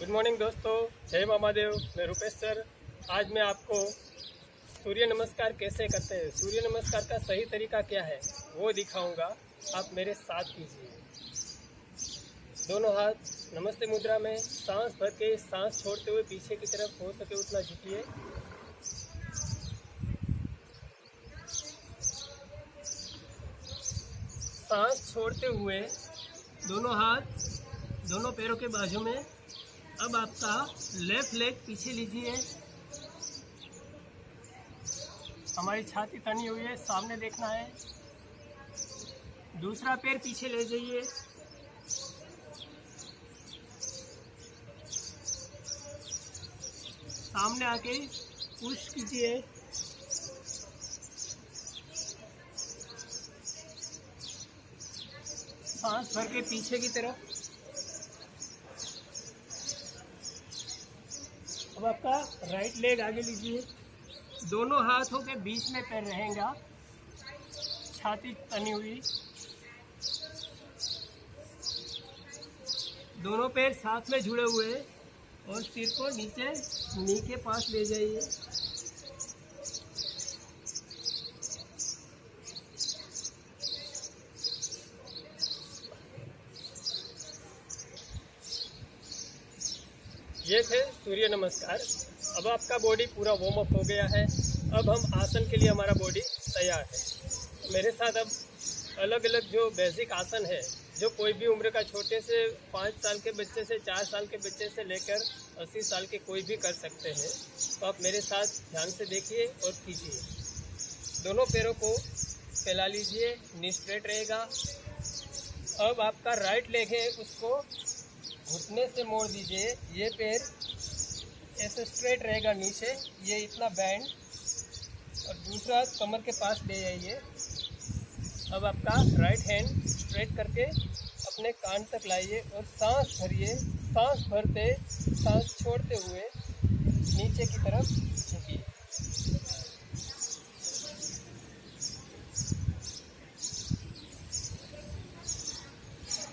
Good morning दोस्तों, जय महादेव। मैं रुपेश सर। आज मैं आपको सूर्य नमस्कार कैसे करते हैं, सूर्य नमस्कार का सही तरीका क्या है वो दिखाऊंगा। आप मेरे साथ कीजिए। दोनों हाथ नमस्ते मुद्रा में, सांस भर के सांस छोड़ते हुए पीछे की तरफ हो सके उतना झुकिए। सांस छोड़ते हुए दोनों हाथ दोनों पैरों के बाजू में। अब आपका लेफ्ट लेग पीछे लीजिए। हमारी छाती तनी हुई है, सामने देखना है। दूसरा पैर पीछे ले जाइए। सामने आके पुश कीजिए। सांस भर के पीछे की तरफ। अब आपका राइट लेग आगे लीजिए। दोनों हाथों के बीच में पैर रहेगा, छाती तनी हुई। दोनों पैर साथ में जुड़े हुए और सिर को नीचे नी के पास ले जाइए। ये थे सूर्य नमस्कार। अब आपका बॉडी पूरा वार्म अप हो गया है। अब हम आसन के लिए हमारा बॉडी तैयार है। मेरे साथ अब अलग अलग जो बेसिक आसन है, जो कोई भी उम्र का, छोटे से 5 साल के बच्चे से 4 साल के बच्चे से लेकर 80 साल के कोई भी कर सकते हैं। तो आप मेरे साथ ध्यान से देखिए और कीजिए। दोनों पैरों को फैला लीजिए, नी स्ट्रेट रहेगा। अब आपका राइट लेग है, उसको घुटने से मोड़ दीजिए। ये पैर ऐसे स्ट्रेट रहेगा नीचे, ये इतना बैंड, और दूसरा कमर के पास ले जाइए। अब आपका राइट हैंड स्ट्रेट करके अपने कान तक लाइए और सांस भरिए। सांस भरते सांस छोड़ते हुए नीचे की तरफ झुकिए।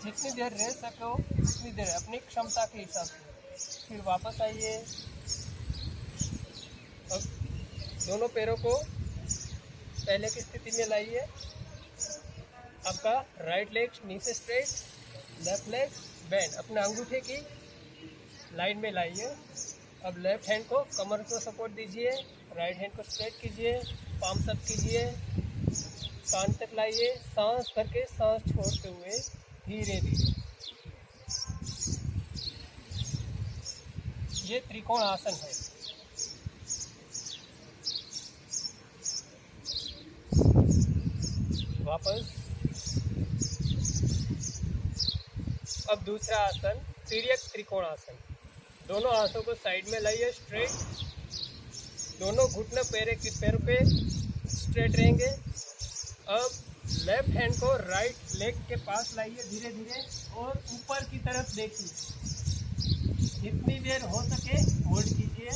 जितनी देर रह सको उतनी देर अपनी क्षमता के हिसाब से। फिर वापस आइए। अब दोनों पैरों को पहले की स्थिति में लाइए। आपका राइट लेग नीचे स्ट्रेट, लेफ्ट लेग बैंड। अपने अंगूठे की लाइन में लाइए। अब लेफ्ट हैंड को कमर को सपोर्ट दीजिए, राइट हैंड को स्ट्रेट कीजिए, पाम अप कीजिए, कान तक लाइए। सांस भर के सांस छोड़ते हुए धीरे धीरे। ये त्रिकोण आसन है। वापस। अब दूसरा आसन, तिर्यक त्रिकोण आसन। दोनों हाथों को साइड में लाइए, स्ट्रेट। दोनों घुटने पैरों पे स्ट्रेट रहेंगे। अब लेफ्ट हैंड को राइट लेग के पास लाइए धीरे धीरे और ऊपर की तरफ देखिए। जितनी देर हो सके होल्ड कीजिए।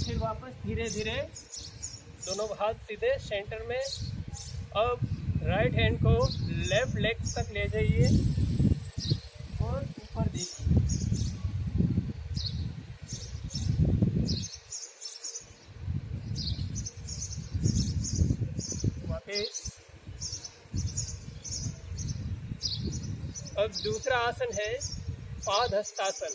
फिर वापस धीरे धीरे दोनों हाथ सीधे सेंटर में। अब राइट हैंड को लेफ्ट लेग तक ले जाइए और ऊपर देखिए। अब दूसरा आसन है पादहस्तासन।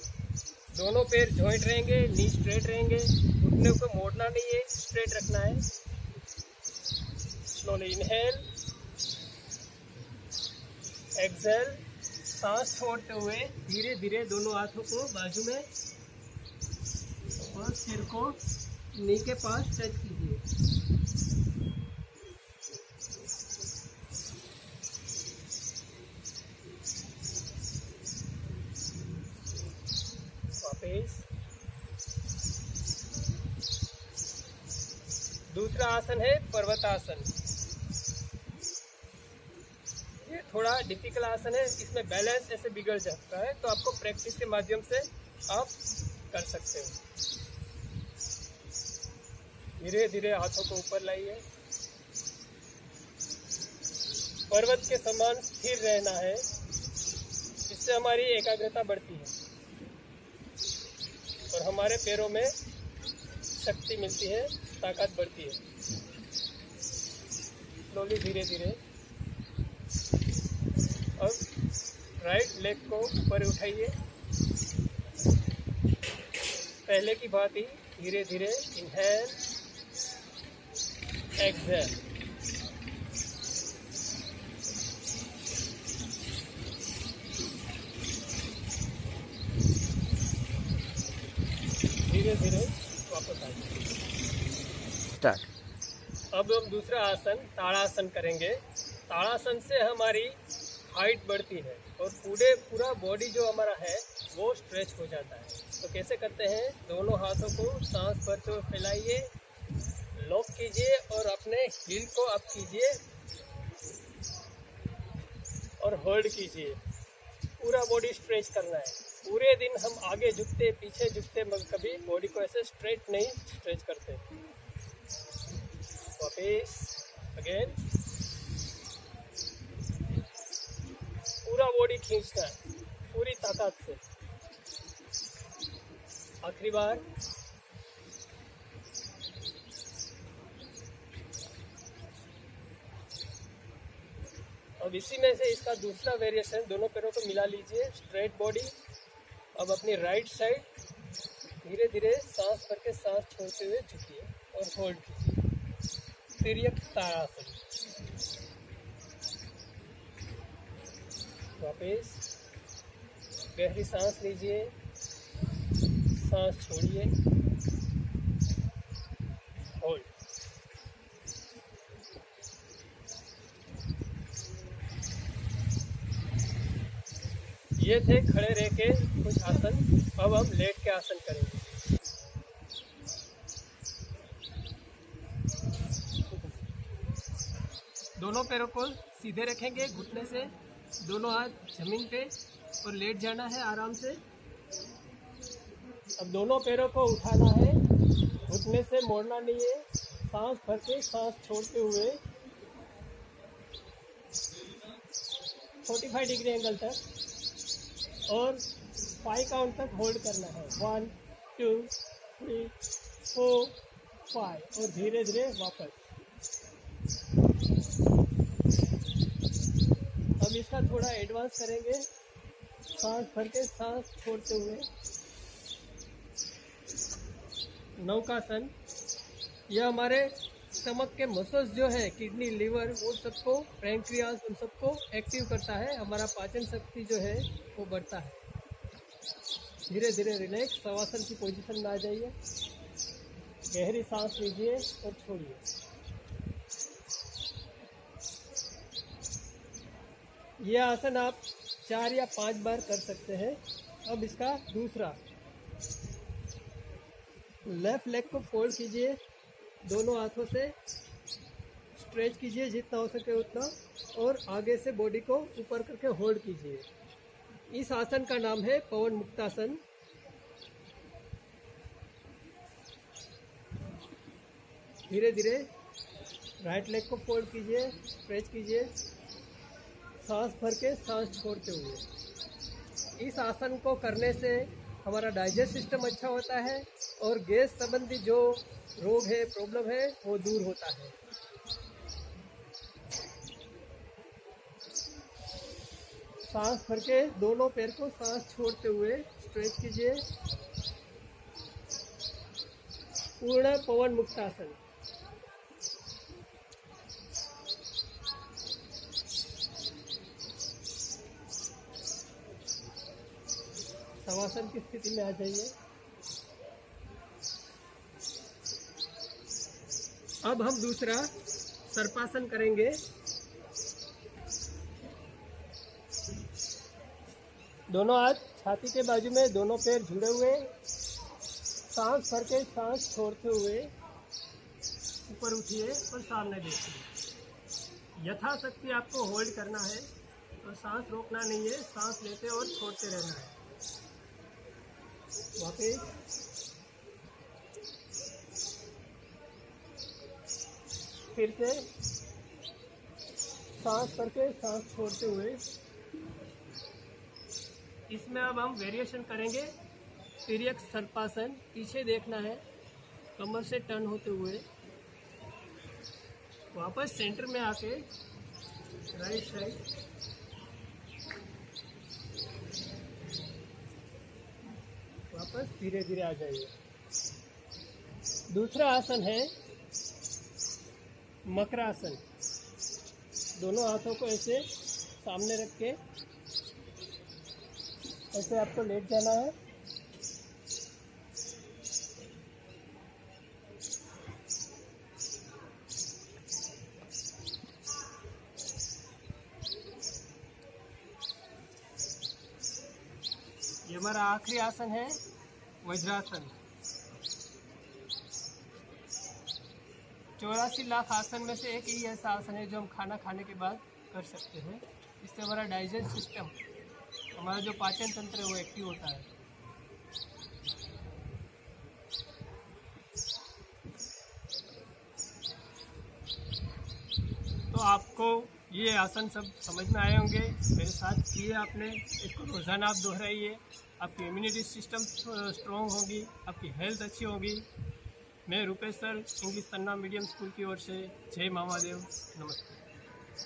दोनों पैर जॉइंट रहेंगे, नी स्ट्रेट रहेंगे, घुटने को मोड़ना नहीं है, स्ट्रेट रखना है। Slowly inhale, exhale. सांस छोड़ते हुए धीरे धीरे दोनों हाथों को बाजू में और सिर को नी के पास टच कीजिए। दूसरा आसन है पर्वतासन। ये थोड़ा डिफिकल्ट आसन है, इसमें बैलेंस ऐसे बिगड़ जाता है, तो आपको प्रैक्टिस के माध्यम से आप कर सकते हो। धीरे धीरे हाथों को ऊपर लाइए। पर्वत के समान स्थिर रहना है। इससे हमारी एकाग्रता बढ़ती है और हमारे पैरों में शक्ति मिलती है, ताकत बढ़ती है। स्लोली, धीरे धीरे। अब राइट लेग को ऊपर उठाइए, पहले की बात ही धीरे धीरे। Inhale, exhale. धीरे धीरे वापस आइए। स्टार्ट। अब हम दूसरा आसन ताड़ासन करेंगे। ताड़ासन से हमारी हाइट बढ़ती है और पूरा बॉडी जो हमारा है वो स्ट्रेच हो जाता है। तो कैसे करते हैं? दोनों हाथों को सांस भरते हुए फैलाइए, लॉक कीजिए और अपने हील को अप कीजिए और होल्ड कीजिए। पूरा बॉडी स्ट्रेच करना है। पूरे दिन हम आगे झुकते पीछे झुकते, मगर कभी बॉडी को ऐसे स्ट्रेट नहीं स्ट्रेच करते। वापिस अगेन। पूरा बॉडी खींचना है पूरी ताकत से। आखिरी बार। अब इसी में से इसका दूसरा वेरिएशन, दोनों पैरों को मिला लीजिए, स्ट्रेट बॉडी। अब अपनी राइट साइड धीरे धीरे सांस भर के सांस छोड़ते हुए झुकिए और होल्ड कीजिए। तिर्यक ताड़ासन। वापस गहरी सांस लीजिए, सांस छोड़िए, होल्ड। ये थे खड़े रह के कुछ आसन। अब हम लेट के आसन करेंगे। दोनों पैरों को सीधे रखेंगे घुटने से, दोनों हाथ जमीन पे और लेट जाना है आराम से। अब दोनों पैरों को उठाना है, घुटने से मोड़ना नहीं है। सांस भर के सांस छोड़ते हुए 45 डिग्री एंगल तक और 5 काउंट तक होल्ड करना है। 1 2 3 4 5 और धीरे धीरे वापस। अब इसका थोड़ा एडवांस करेंगे, सांस भर के सांस छोड़ते हुए। नौकासन। यह हमारे स्टमक के मसल्स जो है, किडनी, लिवर, वो सबको, पैंक्रियास, उन सबको एक्टिव करता है। हमारा पाचन शक्ति जो है वो बढ़ता है। धीरे धीरे रिलैक्स शवासन की पोजीशन में आ जाइए। गहरी सांस लीजिए और छोड़िए। यह आसन आप 4 या 5 बार कर सकते हैं। अब इसका दूसरा, लेफ्ट लेग को फोल्ड कीजिए, दोनों हाथों से स्ट्रेच कीजिए जितना हो सके उतना, और आगे से बॉडी को ऊपर करके होल्ड कीजिए। इस आसन का नाम है पवन मुक्तासन। धीरे धीरे राइट लेग को फोल्ड कीजिए, स्ट्रेच कीजिए, सांस भर के सांस छोड़ते हुए। इस आसन को करने से हमारा डाइजेस्ट सिस्टम अच्छा होता है और गैस संबंधी जो रोग है, प्रॉब्लम है, वो दूर होता है। सांस भर के दोनों पैर को सांस छोड़ते हुए स्ट्रेच कीजिए। पूर्ण पवन मुक्तासन। शवासन की स्थिति में आ जाइए। अब हम दूसरा सर्पासन करेंगे। दोनों हाथ छाती के बाजू में, दोनों पैर जुड़े हुए, सांस भर के सांस छोड़ते हुए ऊपर उठिए और सामने देखिए। यथाशक्ति आपको होल्ड करना है और सांस रोकना नहीं है, सांस लेते और छोड़ते रहना है। वापस फिर से सांस करके सांस छोड़ते हुए इसमें अब हम वेरिएशन करेंगे। तिर्यक सर्पासन, पीछे देखना है, कमर से टर्न होते हुए वापस सेंटर में आके राइट साइड, वापस धीरे धीरे आ जाइए। दूसरा आसन है मकरासन। दोनों हाथों को ऐसे सामने रख के ऐसे आपको लेट जाना है। ये हमारा आखिरी आसन है वज्रासन। 84 लाख आसन में से एक ही ऐसा आसन है जो हम खाना खाने के बाद कर सकते हैं। इससे हमारा डाइजेस्ट सिस्टम, हमारा जो पाचन तंत्र है वो एक्टिव होता है। तो आपको ये आसन सब समझ में आए होंगे, मेरे साथ किए आपने, इसको रोज़ाना आप दोहराइए। आपकी इम्यूनिटी सिस्टम स्ट्रॉन्ग होगी, आपकी हेल्थ अच्छी होगी। मैं रूपेश सर, इंग्लिश तन्ना मीडियम स्कूल की ओर से जय महादेव, नमस्ते।